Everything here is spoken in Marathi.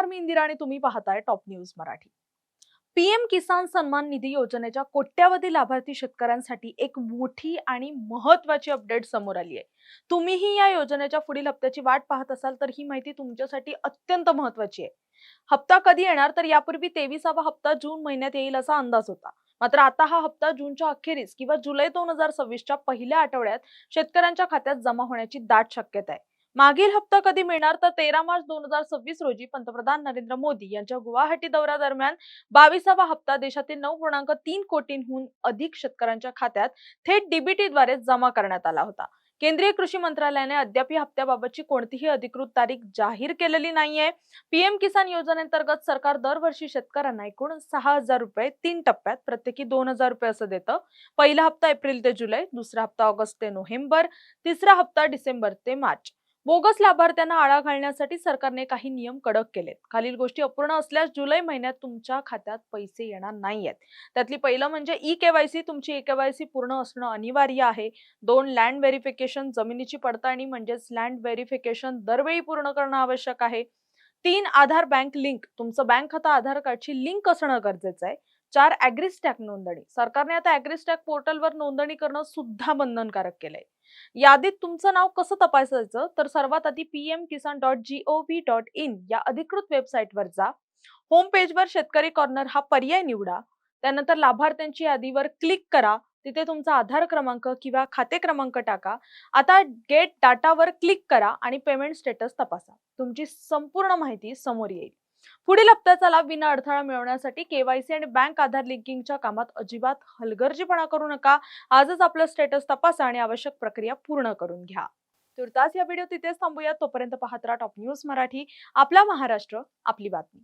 मी इंदिरा आणि तुम्ही पाहताय टॉप न्यूज मराठी। पीएम किसान सन्मान निधी योजनेच्या कोट्यावधी लाभार्थी शेतकऱ्यांसाठी एक मोठी आणि महत्त्वाची अपडेट समोर आली आहे। तुम्हीही या योजनेच्या पुढील हप्त्याची वाट पाहत असाल तर ही माहिती तुमच्यासाठी अत्यंत महत्त्वाची आहे। हप्ता कधी येणार तर यापूर्वी 23वा हप्ता जून महिन्यात येईल असा अंदाज होता। मात्र आता हा हप्ता जूनच्या अखेरीस किंवा जुलै 2026च्या पहिल्या आठवड्यात शेतकऱ्यांच्या खात्यात जमा होण्याची दाट शक्यता आहे। मागील हप्ता कधी मिळणार तर 13 मार्च 2026 रोजी पंतप्रधान नरेंद्र मोदी यांच्या गुवाहाटी दौऱ्यादरम्यान 22वा हप्ता देशातील 9.3 कोटींहून अधिक शेतकऱ्यांच्या खात्यात थेट डीबीटीद्वारे जमा करण्यात आला होता। केंद्रीय कृषी मंत्रालयाने अद्याप या हप्त्याबाबतची कोणतीही अधिकृत तारीख जाहीर केलेली नाहीये। पीएम किसान योजनेअंतर्गत सरकार दरवर्षी शेतकऱ्यांना एकूण 6,000 रुपये 3 टप्प्यात प्रत्येकी 2,000 रुपये असं देतं। पहिला हप्ता एप्रिल ते जुलै, दुसरा हप्ता ऑगस्ट ते नोव्हेंबर, तिसरा हप्ता डिसेंबर ते मार्च। बोगस लाभार्थ्यांना आळा घालण्यासाठी सरकारने काही नियम कडक केलेत। खालील गोष्टी अपूर्ण असल्यास जुलै महिन्यात तुमच्या खात्यात पैसे येणार नाहीयेत। त्यातली पहिलं म्हणजे ई-केवायसी। तुमची ई-केवायसी पूर्ण असणं अनिवार्य आहे। 2 लँड व्हेरिफिकेशन, जमिनीची पडताळणी म्हणजेच लँड व्हेरिफिकेशन दरवेळी पूर्ण करणं आवश्यक आहे। 3 आधार बँक लिंक। तुमचं बँक खातं आधार कार्डशी लिंक असणं गरजेचं आहे। 4 ॲग्रीस्टॅक नोंदणी। सरकारने आता ॲग्रीस्टॅक पोर्टलवर नोंदणी करणं सुद्धा बंधनकारक केलंय। यादीत तुमचं नाव कसं तपासायचं तर सर्वात आधी pmkisan.gov.in या अधिकृत वेबसाईटवर जा। होम पेजवर शेतकरी कॉर्नर हा पर्याय निवडा। त्यानंतर लाभार्थ्यांची यादीवर क्लिक करा। तिथे तुमचा आधार क्रमांक किंवा खाते क्रमांक टाका। आता गेट डाटावर क्लिक करा आणि पेमेंट स्टेटस तपासा। तुमची संपूर्ण माहिती समोर येईल। पुढील हप्त्याचा लाभ विना अडथळा मिळवण्यासाठी केवायसी आणि बँक आधार लिंकिंगच्या कामात अजिबात हलगर्जीपणा करू नका। आजच आपलं स्टेटस तपासा आणि आवश्यक प्रक्रिया पूर्ण करून घ्या। तुर्तास या व्हिडिओ तिथेच थांबूया। तोपर्यंत पाहत राहा टॉप न्यूज मराठी। आपला महाराष्ट्र, आपली बातमी।